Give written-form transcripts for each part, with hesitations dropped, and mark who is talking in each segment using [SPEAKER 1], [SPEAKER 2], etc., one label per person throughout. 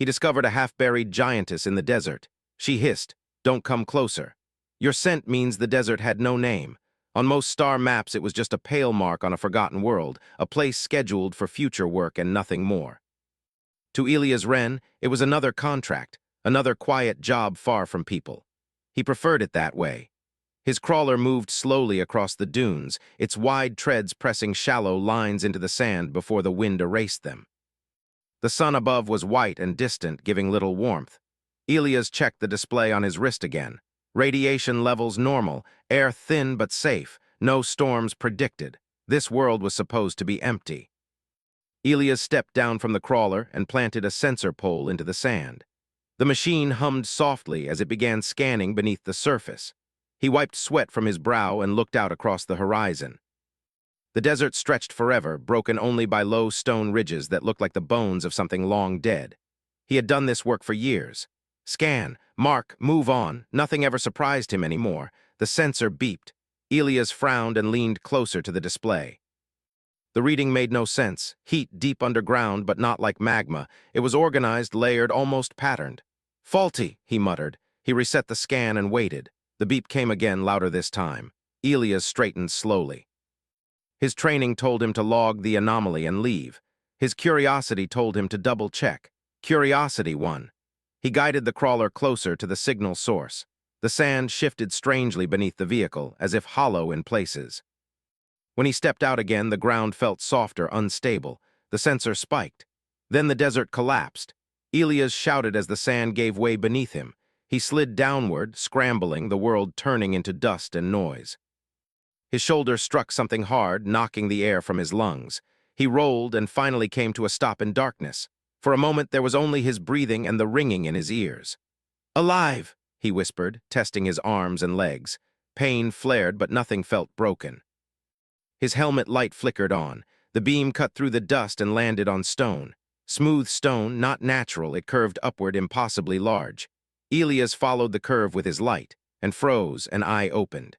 [SPEAKER 1] He discovered a half-buried giantess in the desert. She hissed, "Don't come closer." Your scent means the desert had no name. On most star maps, it was just a pale mark on a forgotten world, a place scheduled for future work and nothing more. To Elias Wren, it was another contract, another quiet job far from people. He preferred it that way. His crawler moved slowly across the dunes, its wide treads pressing shallow lines into the sand before the wind erased them. The sun above was white and distant, giving little warmth. Elias checked the display on his wrist again. Radiation levels normal, air thin but safe, no storms predicted. This world was supposed to be empty. Elias stepped down from the crawler and planted a sensor pole into the sand. The machine hummed softly as it began scanning beneath the surface. He wiped sweat from his brow and looked out across the horizon. The desert stretched forever, broken only by low stone ridges that looked like the bones of something long dead. He had done this work for years. Scan, mark, move on. Nothing ever surprised him anymore. The sensor beeped. Elias frowned and leaned closer to the display. The reading made no sense. Heat deep underground, but not like magma. It was organized, layered, almost patterned. "Faulty," he muttered. He reset the scan and waited. The beep came again, louder this time. Elias straightened slowly. His training told him to log the anomaly and leave. His curiosity told him to double-check. Curiosity won. He guided the crawler closer to the signal source. The sand shifted strangely beneath the vehicle, as if hollow in places. When he stepped out again, the ground felt softer, unstable. The sensor spiked. Then the desert collapsed. Elias shouted as the sand gave way beneath him. He slid downward, scrambling, the world turning into dust and noise. His shoulder struck something hard, knocking the air from his lungs. He rolled and finally came to a stop in darkness. For a moment, there was only his breathing and the ringing in his ears. "Alive," he whispered, testing his arms and legs. Pain flared, but nothing felt broken. His helmet light flickered on. The beam cut through the dust and landed on stone. Smooth stone, not natural, it curved upward, impossibly large. Elias followed the curve with his light, and froze, an eye opened.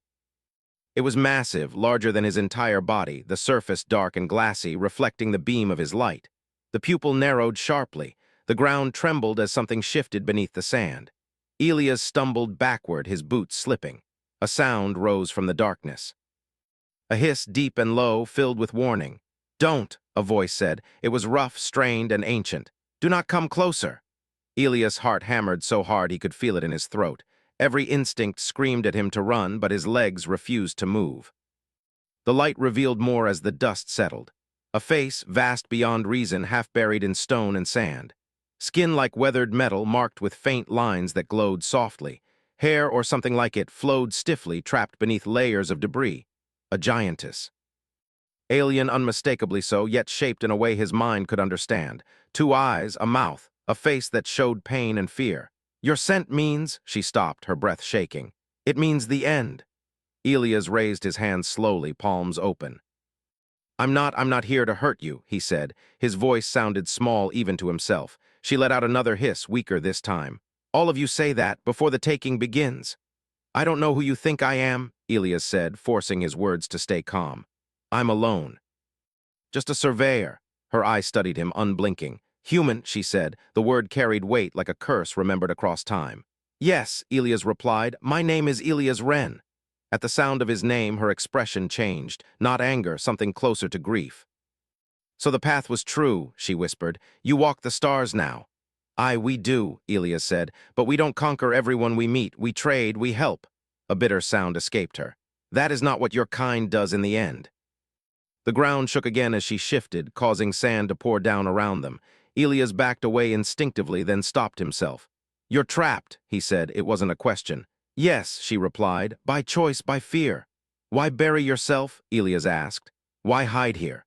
[SPEAKER 1] It was massive, larger than his entire body, the surface dark and glassy, reflecting the beam of his light. The pupil narrowed sharply. The ground trembled as something shifted beneath the sand. Elias stumbled backward, his boots slipping. A sound rose from the darkness. A hiss, deep and low, filled with warning. "Don't," a voice said. It was rough, strained, and ancient. "Do not come closer." Elias' heart hammered so hard he could feel it in his throat. Every instinct screamed at him to run, but his legs refused to move. The light revealed more as the dust settled. A face, vast beyond reason, half buried in stone and sand. Skin like weathered metal, marked with faint lines that glowed softly. Hair, or something like it, flowed stiffly, trapped beneath layers of debris. A giantess. Alien unmistakably so, yet shaped in a way his mind could understand. 2 eyes, a mouth, a face that showed pain and fear. "Your scent means—" She stopped, her breath shaking. "It means the end." Elias raised his hands slowly, palms open. I'm not here to hurt you," he said. His voice sounded small even to himself. She let out another hiss, weaker this time. "All of you say that before the taking begins." "I don't know who you think I am," Elias said, forcing his words to stay calm. "I'm alone." "Just a surveyor." Her eyes studied him, unblinking. "Human," she said. The word carried weight like a curse remembered across time. "Yes," Elias replied. "My name is Elias Wren." At the sound of his name, her expression changed. Not anger, something closer to grief. "So the path was true," she whispered. "You walk the stars now." "Aye, we do," Elias said. "But we don't conquer everyone we meet. We trade, we help." A bitter sound escaped her. "That is not what your kind does in the end." The ground shook again as she shifted, causing sand to pour down around them. Elias backed away instinctively, then stopped himself. "You're trapped," he said. It wasn't a question. "Yes," she replied. "By choice, by fear." "Why bury yourself?" Elias asked. "Why hide here?"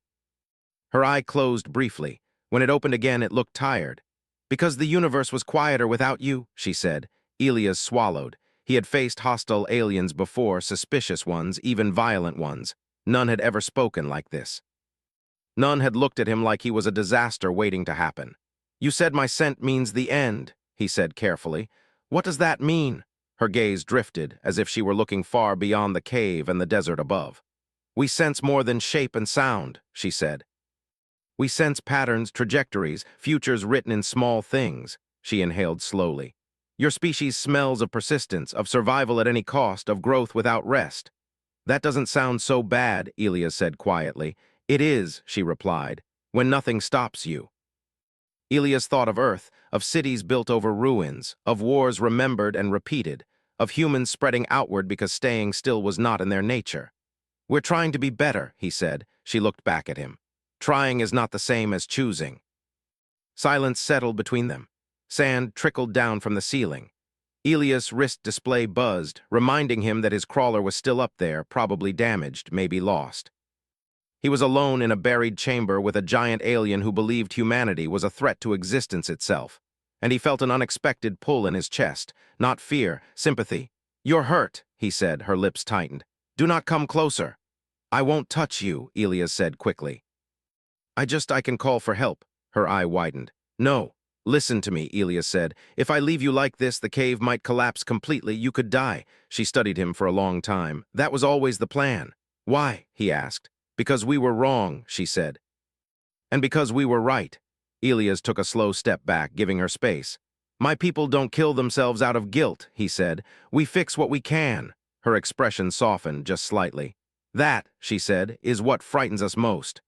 [SPEAKER 1] Her eye closed briefly. When it opened again, it looked tired. "Because the universe was quieter without you," she said. Elias swallowed. He had faced hostile aliens before, suspicious ones, even violent ones. None had ever spoken like this. None had looked at him like he was a disaster waiting to happen. "You said my scent means the end," he said carefully. "What does that mean?" Her gaze drifted, as if she were looking far beyond the cave and the desert above. "We sense more than shape and sound," she said. "We sense patterns, trajectories, futures written in small things." she inhaled slowly. Your species smells of persistence, of survival at any cost, of growth without rest. That doesn't sound so bad, Elia said quietly. It is, she replied, when nothing stops you. Elias thought of Earth, of cities built over ruins, of wars remembered and repeated, of humans spreading outward because staying still was not in their nature. We're trying to be better, he said. She looked back at him. Trying is not the same as choosing. Silence settled between them. Sand trickled down from the ceiling. Elias' wrist display buzzed, reminding him that his crawler was still up there, probably damaged, maybe lost. He was alone in a buried chamber with a giant alien who believed humanity was a threat to existence itself, and he felt an unexpected pull in his chest, not fear, sympathy. You're hurt, he said, her lips tightened. Do not come closer. I won't touch you, Elias said quickly. I can call for help. Her eye widened. No. Listen to me, Elias said. If I leave you like this, the cave might collapse completely. You could die. She studied him for a long time. That was always the plan. Why? He asked. Because we were wrong, she said. And because we were right. Elias took a slow step back, giving her space. My people don't kill themselves out of guilt, he said. We fix what we can. Her expression softened just slightly. That, she said, is what frightens us most.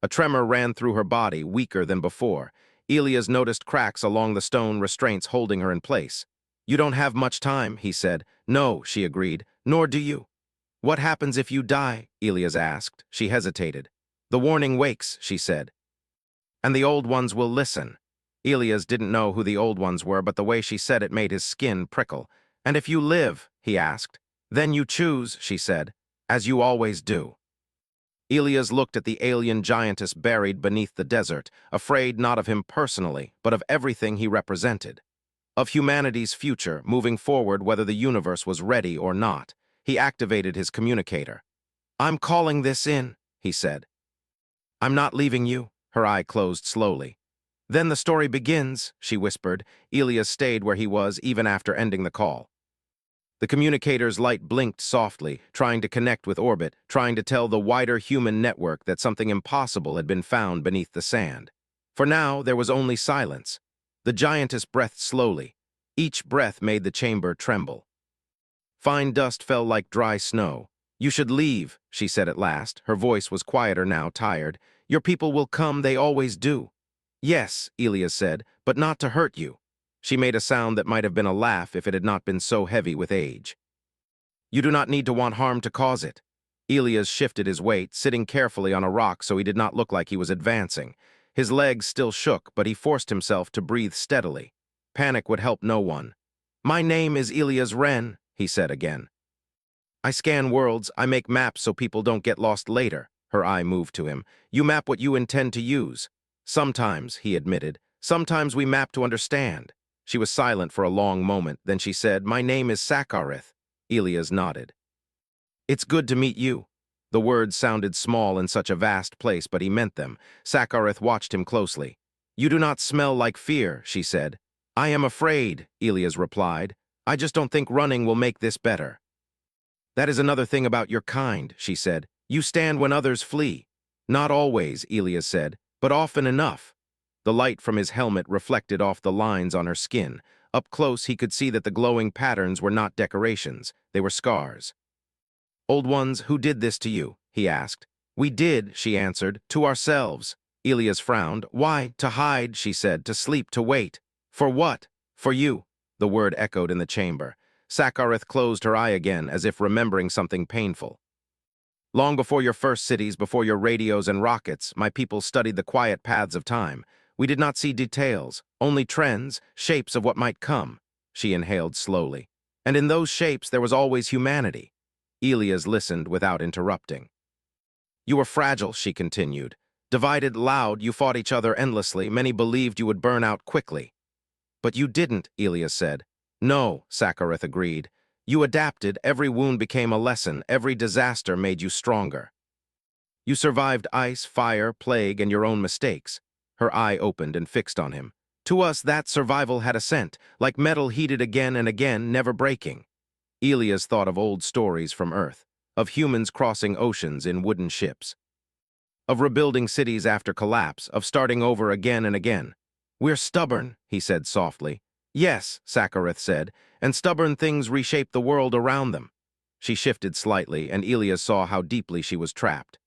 [SPEAKER 1] A tremor ran through her body, weaker than before. Elias noticed cracks along the stone restraints holding her in place. You don't have much time, he said. No, she agreed. Nor do you. What happens if you die? Elias asked. She hesitated. The warning wakes, she said. And the old ones will listen. Elias didn't know who the old ones were, but the way she said it made his skin prickle. And if you live, he asked. Then you choose, she said, as you always do. Elias looked at the alien giantess buried beneath the desert, afraid not of him personally, but of everything he represented. Of humanity's future, moving forward whether the universe was ready or not. He activated his communicator. I'm calling this in, he said. I'm not leaving you. Her eye closed slowly. Then the story begins, she whispered. Elias stayed where he was even after ending the call. The communicator's light blinked softly, trying to connect with orbit, trying to tell the wider human network that something impossible had been found beneath the sand. For now, there was only silence. The giantess breathed slowly. Each breath made the chamber tremble. Fine dust fell like dry snow. You should leave, she said at last. Her voice was quieter now, tired. Your people will come, they always do. Yes, Elias said, but not to hurt you. She made a sound that might have been a laugh if it had not been so heavy with age. You do not need to want harm to cause it. Elias shifted his weight, sitting carefully on a rock so he did not look like he was advancing. His legs still shook, but he forced himself to breathe steadily. Panic would help no one. My name is Elias Wren, he said again. I scan worlds, I make maps so people don't get lost later. Her eye moved to him. You map what you intend to use. Sometimes, he admitted, sometimes we map to understand. She was silent for a long moment, then she said, My name is Sakarith. Elias nodded. It's good to meet you. The words sounded small in such a vast place, but he meant them. Sakarith watched him closely. You do not smell like fear, she said. I am afraid, Elias replied. I just don't think running will make this better. That is another thing about your kind, she said. You stand when others flee. Not always, Elias said, but often enough. The light from his helmet reflected off the lines on her skin. Up close, he could see that the glowing patterns were not decorations. They were scars. Old ones, who did this to you? He asked. We did, she answered, to ourselves. Elias frowned. Why? To hide, she said, to sleep, to wait. For what? For you. The word echoed in the chamber. Sakarith closed her eye again, as if remembering something painful. Long before your first cities, before your radios and rockets, my people studied the quiet paths of time. We did not see details, only trends, shapes of what might come. She inhaled slowly. And in those shapes there was always humanity. Elias listened without interrupting. You were fragile, she continued. Divided, loud, you fought each other endlessly. Many believed you would burn out quickly. But you didn't, Elias said. No, Sakarith agreed. You adapted, every wound became a lesson, every disaster made you stronger. You survived ice, fire, plague, and your own mistakes. Her eye opened and fixed on him. To us, that survival had a scent, like metal heated again and again, never breaking. Elias thought of old stories from Earth, of humans crossing oceans in wooden ships, of rebuilding cities after collapse, of starting over again and again. We're stubborn, he said softly. Yes, Sakarith said, and stubborn things reshape the world around them. She shifted slightly, and Elias saw how deeply she was trapped.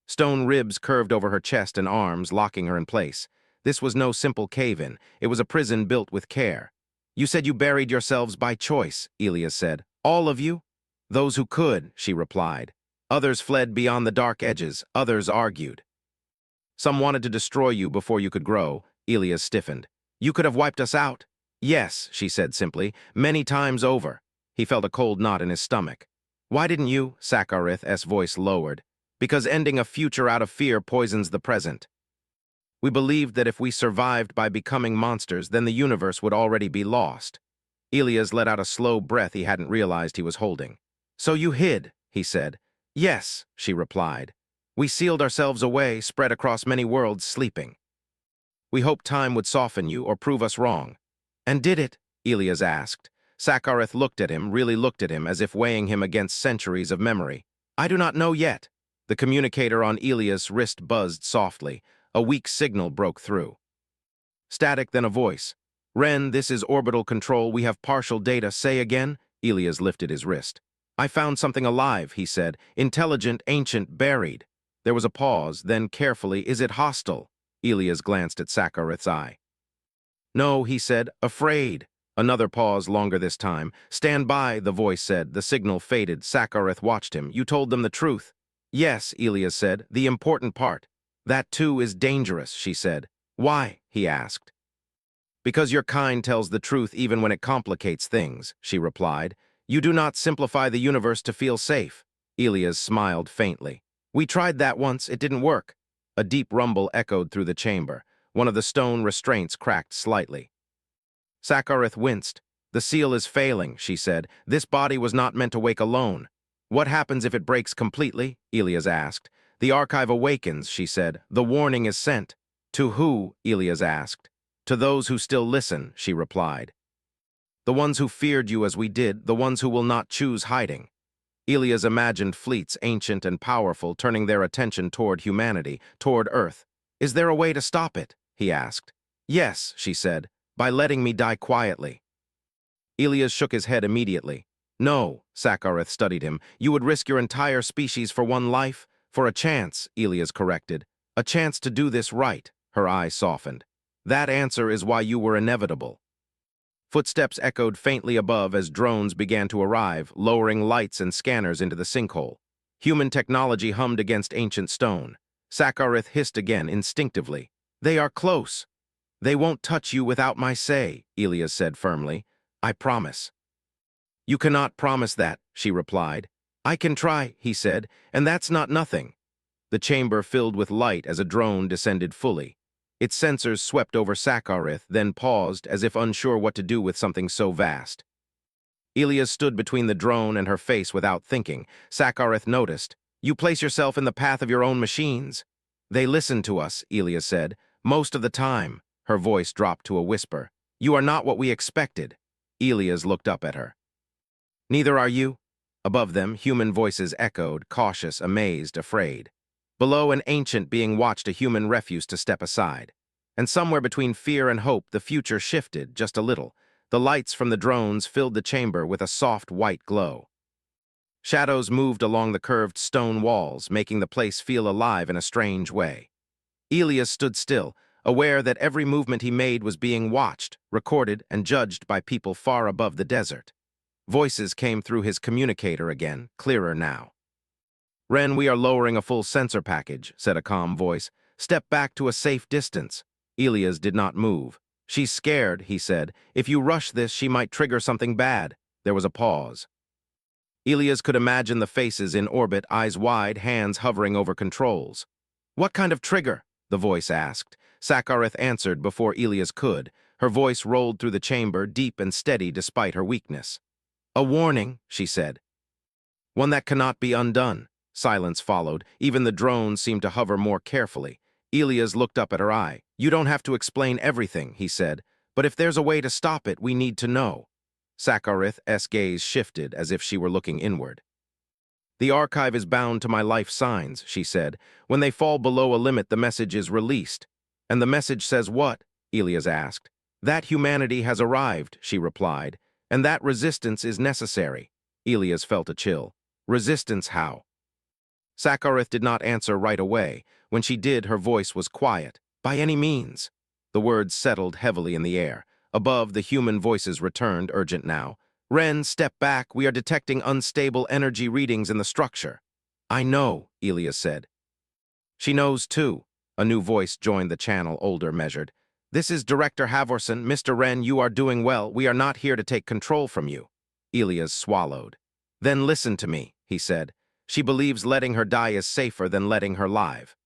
[SPEAKER 1] Stone ribs curved over her chest and arms, locking her in place. This was no simple cave-in. It was a prison built with care. You said you buried yourselves by choice, Elias said. All of you? Those who could, she replied. Others fled beyond the dark edges. Others argued. Some wanted to destroy you before you could grow. Elias stiffened. You could have wiped us out. Yes, she said simply, many times over. He felt a cold knot in his stomach. Why didn't you? Sakarith's voice lowered. Because ending a future out of fear poisons the present. We believed that if we survived by becoming monsters, then the universe would already be lost. Elias let out a slow breath he hadn't realized he was holding. So you hid, he said. Yes, she replied. We sealed ourselves away, spread across many worlds, sleeping. We hoped time would soften you or prove us wrong. And did it? Elias asked. Sakarith looked at him, really looked at him, as if weighing him against centuries of memory. I do not know yet. The communicator on Elias' wrist buzzed softly. A weak signal broke through. Static, then a voice. Ren, this is orbital control. We have partial data. Say again? Elias lifted his wrist. I found something alive, he said. Intelligent, ancient, buried. There was a pause, then carefully, is it hostile? Elias glanced at Sakarith's eye. No, he said, afraid. Another pause, longer this time. Stand by, the voice said. The signal faded. Sakarith watched him. You told them the truth. Yes, Elias said, the important part. That too is dangerous, she said. Why? He asked. Because your kind tells the truth even when it complicates things, she replied. You do not simplify the universe to feel safe. Elias smiled faintly. We tried that once, it didn't work. A deep rumble echoed through the chamber. One of the stone restraints cracked slightly. Sakarith winced. The seal is failing, she said. This body was not meant to wake alone. What happens if it breaks completely? Elias asked. The archive awakens, she said. The warning is sent. To who? Elias asked. To those who still listen, she replied. The ones who feared you as we did, the ones who will not choose hiding. Elias imagined fleets, ancient and powerful, turning their attention toward humanity, toward Earth. Is there a way to stop it? He asked. Yes, she said, by letting me die quietly. Elias shook his head immediately. No, Sakarith studied him. You would risk your entire species for one life? For a chance, Elias corrected. A chance to do this right. Her eyes softened. That answer is why you were inevitable. Footsteps echoed faintly above as drones began to arrive, lowering lights and scanners into the sinkhole. Human technology hummed against ancient stone. Sakarith hissed again, instinctively. They are close. They won't touch you without my say, Elias said firmly. I promise. You cannot promise that, she replied. I can try, he said, and that's not nothing. The chamber filled with light as a drone descended fully. Its sensors swept over Sakarith, then paused as if unsure what to do with something so vast. Elias stood between the drone and her face without thinking. Sakarith noticed. You place yourself in the path of your own machines. They listen to us, Elias said. Most of the time. Her voice dropped to a whisper. You are not what we expected. Elias looked up at her. Neither are you. Above them, human voices echoed, cautious, amazed, afraid. Below, an ancient being watched a human refuse to step aside. And somewhere between fear and hope, the future shifted just a little. The lights from the drones filled the chamber with a soft white glow. Shadows moved along the curved stone walls, making the place feel alive in a strange way. Elias stood still, aware that every movement he made was being watched, recorded, and judged by people far above the desert. Voices came through his communicator again, clearer now. Ren, we are lowering a full sensor package, said a calm voice. Step back to a safe distance. Elias did not move. She's scared, he said. If you rush this, she might trigger something bad. There was a pause. Elias could imagine the faces in orbit, eyes wide, hands hovering over controls. What kind of trigger? The voice asked. Sakarith answered before Elias could. Her voice rolled through the chamber, deep and steady despite her weakness. A warning, she said. One that cannot be undone. Silence followed. Even the drones seemed to hover more carefully. Elias looked up at her eye. You don't have to explain everything, he said. But if there's a way to stop it, we need to know. Sakarith's gaze shifted as if she were looking inward. The archive is bound to my life signs, she said. When they fall below a limit, the message is released. And the message says what? Elias asked. That humanity has arrived, she replied, and that resistance is necessary. Elias felt a chill. Resistance how? Sakarith did not answer right away. When she did, her voice was quiet. By any means. The words settled heavily in the air. Above, the human voices returned, urgent now. Ren, step back. We are detecting unstable energy readings in the structure. I know, Elias said. She knows, too. A new voice joined the channel, older measured. This is Director Havorson. Mr. Ren, you are doing well. We are not here to take control from you. Elias swallowed. Then listen to me, he said. She believes letting her die is safer than letting her live.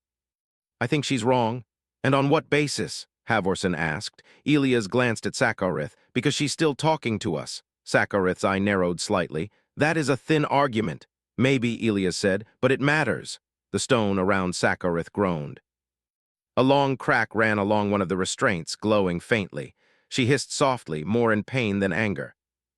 [SPEAKER 1] I think she's wrong. And on what basis? Havorson asked. Elias glanced at Sakarith. Because she's still talking to us. Sakarith's eye narrowed slightly. That is a thin argument. Maybe, Elias said, but it matters. The stone around Sakarith groaned. A long crack ran along one of the restraints, glowing faintly. She hissed softly, more in pain than anger.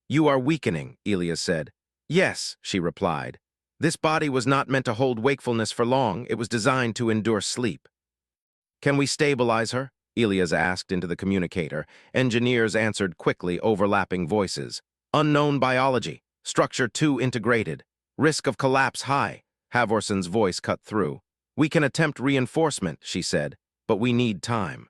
[SPEAKER 1] You are weakening, Elias said. Yes, she replied. This body was not meant to hold wakefulness for long. It was designed to endure sleep. Can we stabilize her? Elias asked into the communicator. Engineers answered quickly, overlapping voices. Unknown biology. Structure too integrated. Risk of collapse high. Havorson's voice cut through. We can attempt reinforcement, she said, but we need time.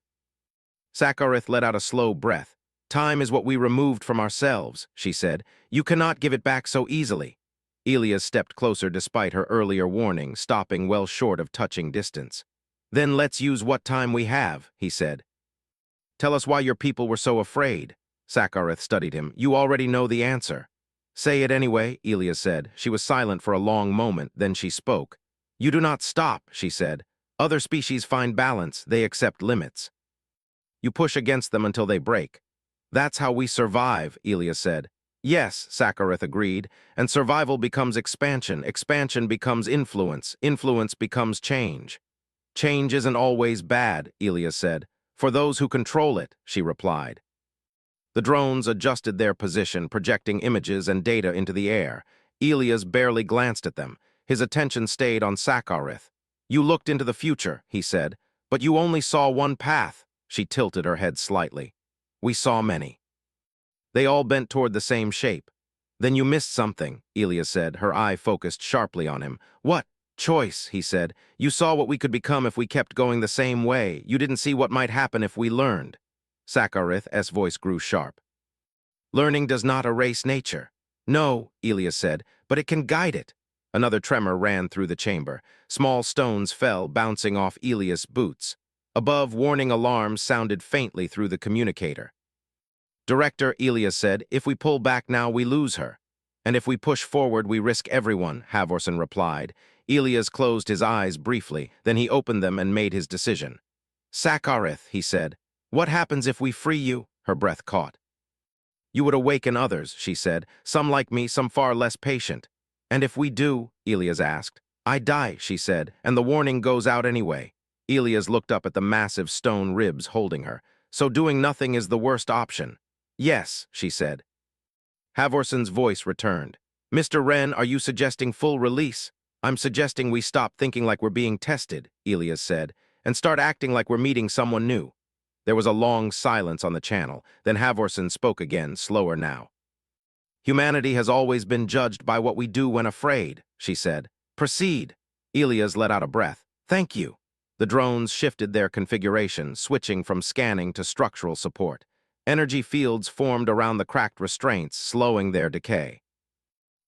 [SPEAKER 1] Sakarith let out a slow breath. Time is what we removed from ourselves, she said. You cannot give it back so easily. Elias stepped closer despite her earlier warning, stopping well short of touching distance. Then let's use what time we have, he said. Tell us why your people were so afraid. Sakarith studied him. You already know the answer. Say it anyway, Elias said. She was silent for a long moment, then she spoke. You do not stop, she said. Other species find balance, they accept limits. You push against them until they break. That's how we survive, Elias said. Yes, Sakarith agreed, and survival becomes expansion, expansion becomes influence, influence becomes change. Change isn't always bad, Elias said. For those who control it, she replied. The drones adjusted their position, projecting images and data into the air. Elias barely glanced at them. His attention stayed on Sakarith. You looked into the future, he said, but you only saw one path. She tilted her head slightly. We saw many. They all bent toward the same shape. Then you missed something, Elias said, her eye focused sharply on him. What? Choice, he said. You saw what we could become if we kept going the same way. You didn't see what might happen if we learned. Sakarith's voice grew sharp. Learning does not erase nature. No, Elias said, but it can guide it. Another tremor ran through the chamber. Small stones fell, bouncing off Elias' boots. Above, warning alarms sounded faintly through the communicator. Director, Elias said, if we pull back now, we lose her. And if we push forward, we risk everyone, Havorson replied. Elias closed his eyes briefly, then he opened them and made his decision. Sakarith, he said, what happens if we free you? Her breath caught. You would awaken others, she said, some like me, some far less patient. And if we do, Elias asked. I die, she said, and the warning goes out anyway. Elias looked up at the massive stone ribs holding her. So doing nothing is the worst option. Yes, she said. Havorson's voice returned. Mr. Wren, are you suggesting full release? I'm suggesting we stop thinking like we're being tested, Elias said, and start acting like we're meeting someone new. There was a long silence on the channel. Then Havorson spoke again, slower now. Humanity has always been judged by what we do when afraid, she said. Proceed. Elias let out a breath. Thank you. The drones shifted their configuration, switching from scanning to structural support. Energy fields formed around the cracked restraints, slowing their decay.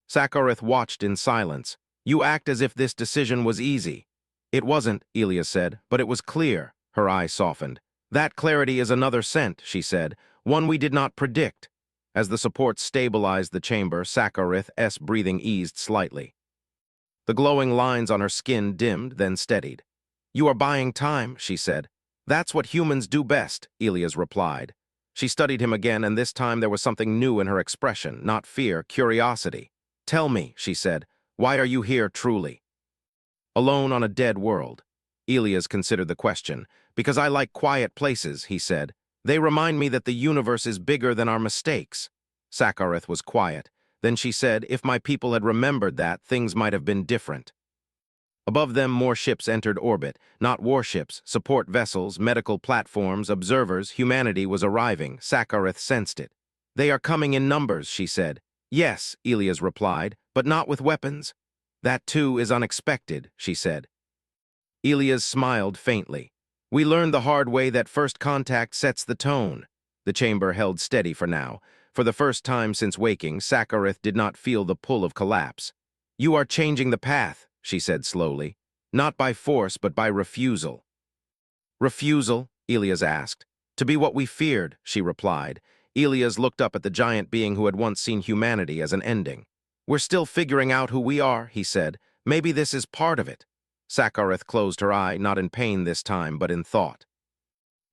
[SPEAKER 1] Sakarith watched in silence. You act as if this decision was easy. It wasn't, Elias said, but it was clear. Her eyes softened. That clarity is another scent, she said, one we did not predict. As the support stabilized the chamber, Sakarith's breathing eased slightly. The glowing lines on her skin dimmed, then steadied. You are buying time, she said. That's what humans do best, Elias replied. She studied him again, and this time there was something new in her expression, not fear, curiosity. Tell me, she said, why are you here truly? Alone on a dead world. Elias considered the question. Because I like quiet places, he said. They remind me that the universe is bigger than our mistakes. Sakarith was quiet. Then she said, if my people had remembered that, things might have been different. Above them, more ships entered orbit. Not warships, support vessels, medical platforms, observers. Humanity was arriving. Sakareth sensed it. "They are coming in numbers," she said. "Yes," Elias replied, "but not with weapons." "That too is unexpected," she said. Elias smiled faintly. "We learned the hard way that first contact sets the tone." The chamber held steady for now. For the first time since waking, Sakareth did not feel the pull of collapse. "You are changing the path," she said slowly. "Not by force, but by refusal." "Refusal?" Elias asked. "To be what we feared," she replied. Elias looked up at the giant being who had once seen humanity as an ending. "We're still figuring out who we are," he said. "Maybe this is part of it." Sakareth closed her eye, not in pain this time, but in thought.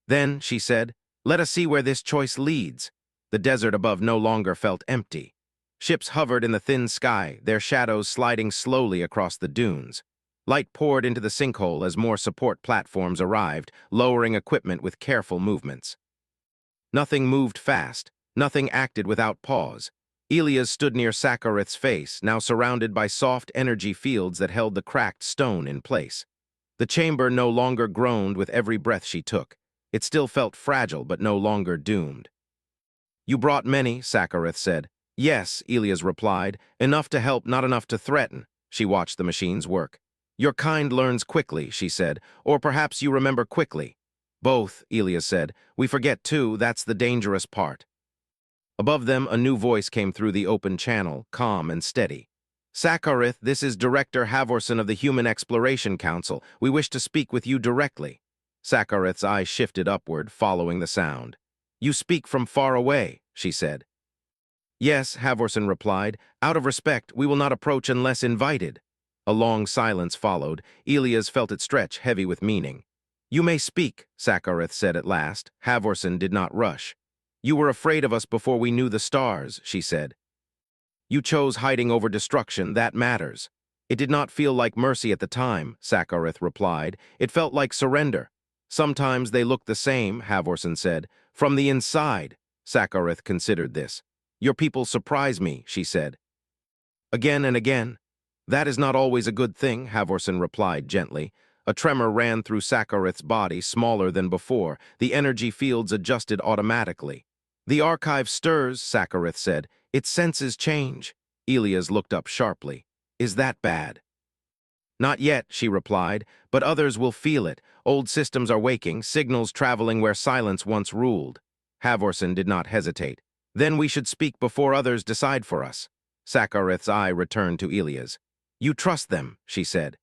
[SPEAKER 1] "Then," she said, "let us see where this choice leads." The desert above no longer felt empty. Ships hovered in the thin sky, their shadows sliding slowly across the dunes. Light poured into the sinkhole as more support platforms arrived, lowering equipment with careful movements. Nothing moved fast, nothing acted without pause. Elias stood near Sakareth's face, now surrounded by soft energy fields that held the cracked stone in place. The chamber no longer groaned with every breath she took. It still felt fragile, but no longer doomed. "You brought many," Sakareth said. "Yes," Elias replied. "Enough to help, not enough to threaten." She watched the machines work. "Your kind learns quickly," she said. "Or perhaps you remember quickly." "Both," Elias said. "We forget too, that's the dangerous part." Above them, a new voice came through the open channel, calm and steady. "Sakareth, this is Director Havorson of the Human Exploration Council. We wish to speak with you directly." Sakareth's eyes shifted upward, following the sound. "You speak from far away," she said. "Yes," Havorson replied. "Out of respect, we will not approach unless invited." A long silence followed. Elias felt it stretch, heavy with meaning. "You may speak," Sakareth said at last. Havorson did not rush. "You were afraid of us before we knew the stars," she said. "You chose hiding over destruction, that matters." "It did not feel like mercy at the time," Sakareth replied. "It felt like surrender." "Sometimes they look the same," Havorson said. "From the inside." Sakareth considered this. "Your people surprise me," she said. "Again and again." "That is not always a good thing," Havorson replied gently. A tremor ran through Sakareth's body, smaller than before. The energy fields adjusted automatically. "The archive stirs," Sakareth said. "It senses change." Elias looked up sharply. "Is that bad?" "Not yet," she replied, "but others will feel it. Old systems are waking, signals traveling where silence once ruled." Havorson did not hesitate. "Then we should speak before others decide for us." Sakareth's eye returned to Elias. "You trust them," she said.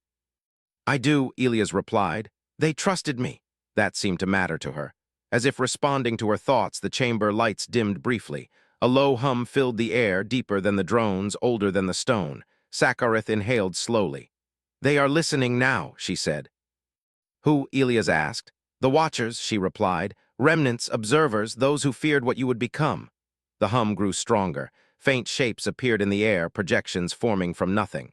[SPEAKER 1] "I do," Elias replied. "They trusted me." That seemed to matter to her. As if responding to her thoughts, the chamber lights dimmed briefly. A low hum filled the air, deeper than the drones, older than the stone. Sakareth inhaled slowly. "They are listening now," she said. "Who?" Elias asked. "The Watchers," she replied. "Remnants, observers, those who feared what you would become." The hum grew stronger. Faint shapes appeared in the air, projections forming from nothing.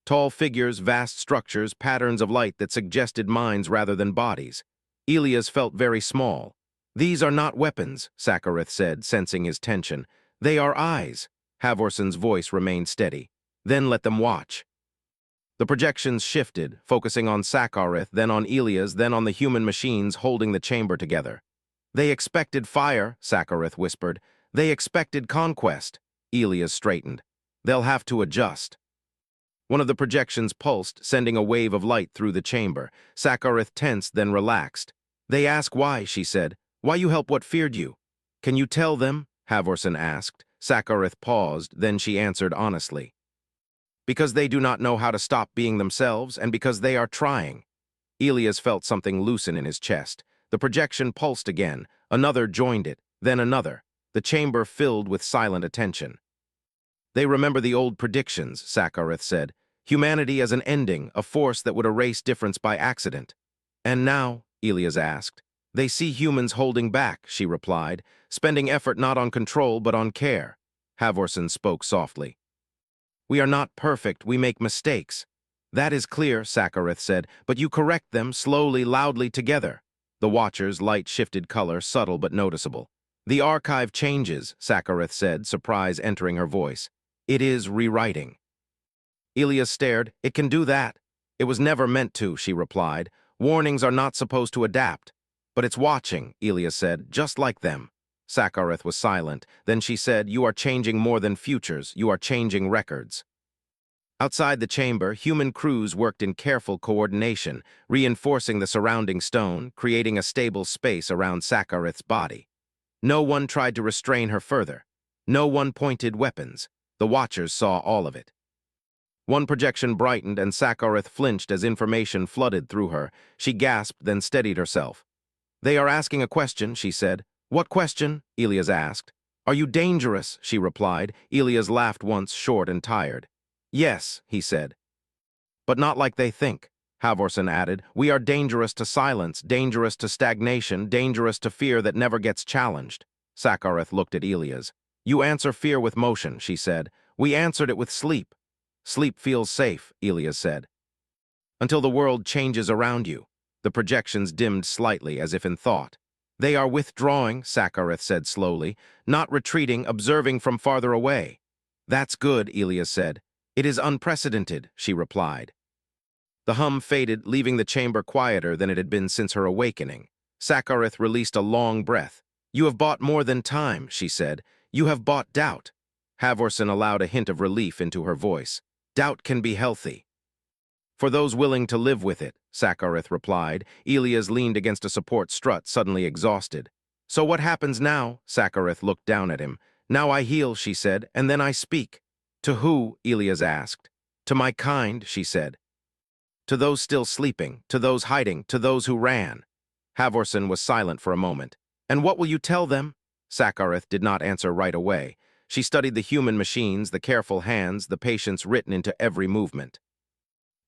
[SPEAKER 1] Tall figures, vast structures, patterns of light that suggested minds rather than bodies. Elias felt very small. "These are not weapons," Sakareth said, sensing his tension. "They are eyes." Havorson's voice remained steady. "Then let them watch." The projections shifted, focusing on Sakareth, then on Elias, then on the human machines holding the chamber together. "They expected fire," Sakareth whispered. "They expected conquest." Elias straightened. "They'll have to adjust." One of the projections pulsed, sending a wave of light through the chamber. Sakareth tensed, then relaxed. "They ask why," she said. "Why you help what feared you?" "Can you tell them?" Havorson asked. Sakareth paused, then she answered honestly. "Because they do not know how to stop being themselves, and because they are trying." Elias felt something loosen in his chest. The projection pulsed again. Another joined it, then another. The chamber filled with silent attention. "They remember the old predictions," Sakareth said. "Humanity as an ending, a force that would erase difference by accident." "And now?" Elias asked. "They see humans holding back," she replied, "spending effort not on control but on care." Havorson spoke softly. "We are not perfect, we make mistakes." "That is clear," Sakareth said, "but you correct them slowly, loudly together." The Watcher's light shifted color, subtle but noticeable. "The archive changes," Sakareth said, surprise entering her voice. "It is rewriting." Elias stared. "It can do that." It was never meant to, she replied. Warnings are not supposed to adapt. But it's watching, Elias said, just like them. Sakareth was silent. Then she said, you are changing more than futures, you are changing records. Outside the chamber, human crews worked in careful coordination, reinforcing the surrounding stone, creating a stable space around Sakareth's body. No one tried to restrain her further. No one pointed weapons. The Watchers saw all of it. One projection brightened and Sakareth flinched as information flooded through her. She gasped, then steadied herself. They are asking a question, she said. What question? Elias asked. Are you dangerous? She replied. Elias laughed once, short and tired. Yes, he said. But not like they think. Halvorsen added, we are dangerous to silence, dangerous to stagnation, dangerous to fear that never gets challenged. Sakareth looked at Elias. You answer fear with motion, she said. We answered it with sleep. Sleep feels safe, Elias said. Until the world changes around you. The projections dimmed slightly, as if in thought. They are withdrawing, Sakareth said slowly, not retreating, observing from farther away. That's good, Elias said. It is unprecedented, she replied. The hum faded, leaving the chamber quieter than it had been since her awakening. Sakareth released a long breath. You have bought more than time, she said. You have bought doubt. Halvorsen allowed a hint of relief into her voice. Doubt can be healthy. For those willing to live with it, Sakareth replied. Elias leaned against a support strut, suddenly exhausted. So what happens now? Sakareth looked down at him. Now I heal, she said, and then I speak. To who? Elias asked. To my kind, she said. To those still sleeping, to those hiding, to those who ran. Halvorsen was silent for a moment. And what will you tell them? Sakareth did not answer right away. She studied the human machines, the careful hands, the patience written into every movement.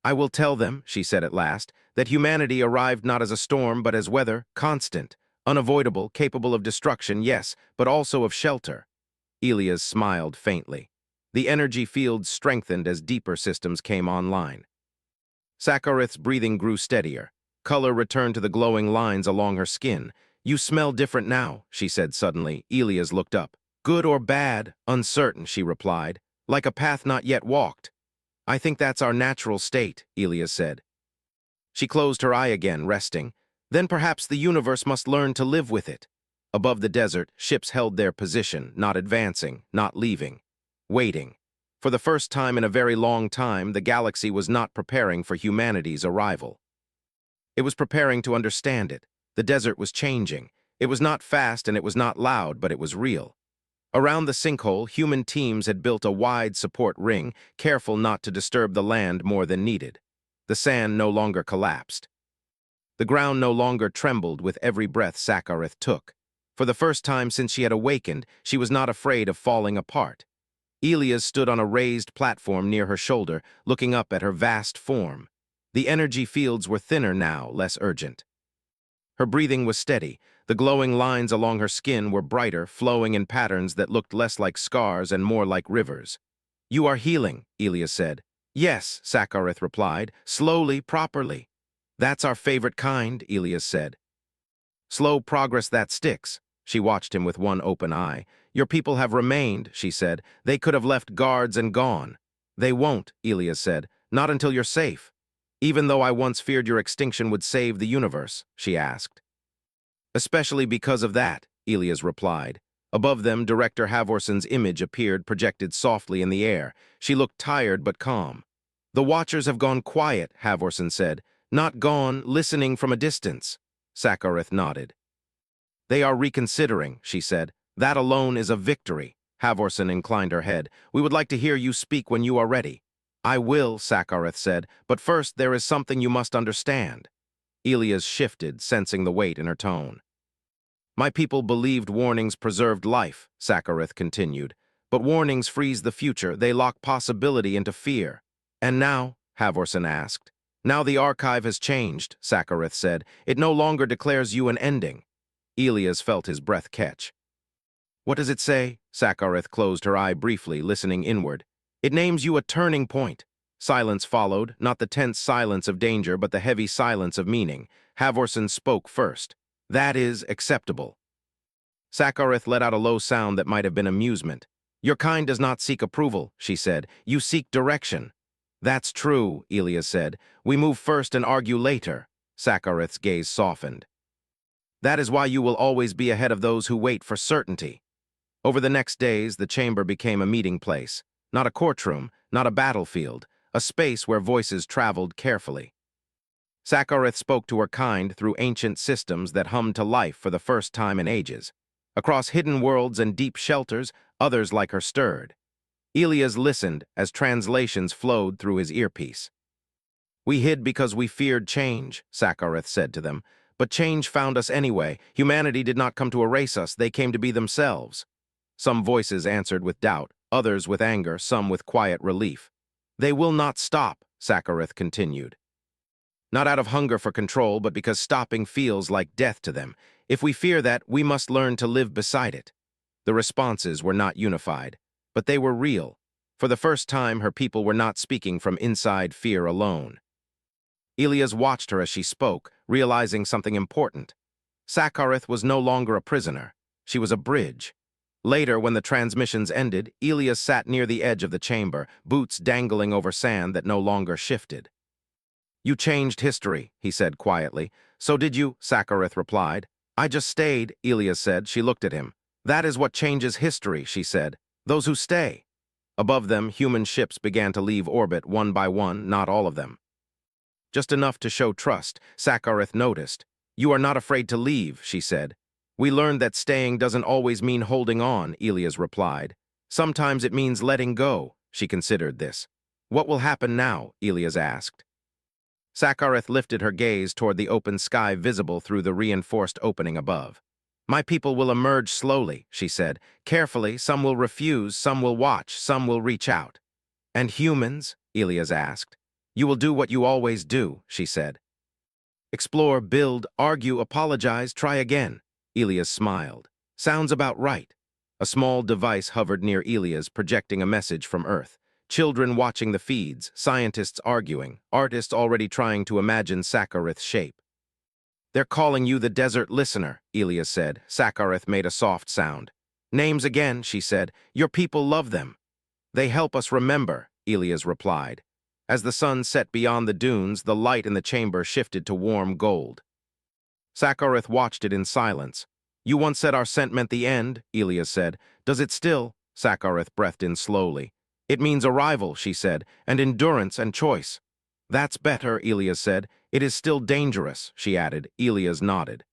[SPEAKER 1] I will tell them, she said at last, that humanity arrived not as a storm but as weather, constant, unavoidable, capable of destruction, yes, but also of shelter. Elias smiled faintly. The energy fields strengthened as deeper systems came online. Sakareth's breathing grew steadier. Color returned to the glowing lines along her skin. You smell different now, she said suddenly. Elias looked up. Good or bad? Uncertain, she replied. Like a path not yet walked. I think that's our natural state, Elias said. She closed her eye again, resting. Then perhaps the universe must learn to live with it. Above the desert, ships held their position, not advancing, not leaving. Waiting. For the first time in a very long time, the galaxy was not preparing for humanity's arrival. It was preparing to understand it. The desert was changing. It was not fast and it was not loud, but it was real. Around the sinkhole, human teams had built a wide support ring, careful not to disturb the land more than needed. The sand no longer collapsed. The ground no longer trembled with every breath Sakareth took. For the first time since she had awakened, she was not afraid of falling apart. Elias stood on a raised platform near her shoulder, looking up at her vast form. The energy fields were thinner now, less urgent. Her breathing was steady. The glowing lines along her skin were brighter, flowing in patterns that looked less like scars and more like rivers. You are healing, Elias said. Yes, Sakareth replied, slowly, properly. That's our favorite kind, Elias said. Slow progress that sticks. She watched him with one open eye. Your people have remained, she said. They could have left guards and gone. They won't, Elias said, not until you're safe. Even though I once feared your extinction would save the universe, she asked. Especially because of that, Elias replied. Above them, Director Halvorsen's image appeared, projected softly in the air. She looked tired but calm. The Watchers have gone quiet, Halvorsen said. Not gone, listening from a distance. Sakareth nodded. They are reconsidering, she said. That alone is a victory. Halvorsen inclined her head. We would like to hear you speak when you are ready. I will, Sakareth said, but first there is something you must understand. Elias shifted, sensing the weight in her tone. My people believed warnings preserved life, Sakareth continued. But warnings freeze the future, they lock possibility into fear. And now? Halvorsen asked. Now the archive has changed, Sakareth said. It no longer declares you an ending. Elias felt his breath catch. What does it say? Sakareth closed her eye briefly, listening inward. It names you a turning point. Silence followed, not the tense silence of danger, but the heavy silence of meaning. Halvorsen spoke first. That is acceptable. Sakareth let out a low sound that might have been amusement. Your kind does not seek approval, she said. You seek direction. That's true, Elias said. We move first and argue later. Sakareth's gaze softened. That is why you will always be ahead of those who wait for certainty. Over the next days, the chamber became a meeting place. Not a courtroom, not a battlefield, a space where voices traveled carefully. Sakareth spoke to her kind through ancient systems that hummed to life for the first time in ages. Across hidden worlds and deep shelters, others like her stirred. Elias listened as translations flowed through his earpiece. We hid because we feared change, Sakareth said to them. But change found us anyway. Humanity did not come to erase us, they came to be themselves. Some voices answered with doubt, others with anger, some with quiet relief. They will not stop, Sakareth continued. Not out of hunger for control, but because stopping feels like death to them. If we fear that, we must learn to live beside it. The responses were not unified, but they were real. For the first time, her people were not speaking from inside fear alone. Elias watched her as she spoke, realizing something important. Sakareth was no longer a prisoner. She was a bridge. Later, when the transmissions ended, Elias sat near the edge of the chamber, boots dangling over sand that no longer shifted. You changed history, he said quietly. So did you, Sakareth replied. I just stayed, Elias said. She looked at him. That is what changes history, she said. Those who stay. Above them, human ships began to leave orbit one by one, not all of them. Just enough to show trust, Sakareth noticed. You are not afraid to leave, she said. We learned that staying doesn't always mean holding on, Elias replied. Sometimes it means letting go, she considered this. What will happen now, Elias asked. Sakareth lifted her gaze toward the open sky visible through the reinforced opening above. My people will emerge slowly, she said. Carefully, some will refuse, some will watch, some will reach out. And humans? Elias asked. You will do what you always do, she said. Explore, build, argue, apologize, try again. Elias smiled. Sounds about right. A small device hovered near Elias, projecting a message from Earth. Children watching the feeds, scientists arguing, artists already trying to imagine Sakareth's shape. They're calling you the desert listener, Elias said. Sakareth made a soft sound. Names again, she said. Your people love them. They help us remember, Elias replied. As the sun set beyond the dunes, the light in the chamber shifted to warm gold. Sakareth watched it in silence. You once said our scent meant the end, Elias said. Does it still? Sakareth breathed in slowly. It means arrival, she said, and endurance and choice. That's better, Elias said. It is still dangerous, she added. Elias nodded.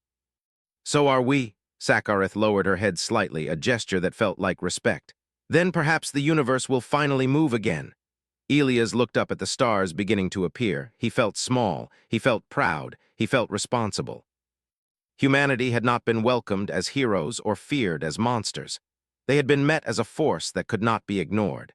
[SPEAKER 1] So are we. Sakareth lowered her head slightly, a gesture that felt like respect. Then perhaps the universe will finally move again. Elias looked up at the stars beginning to appear. He felt small, he felt proud, he felt responsible. Humanity had not been welcomed as heroes or feared as monsters. They had been met as a force that could not be ignored.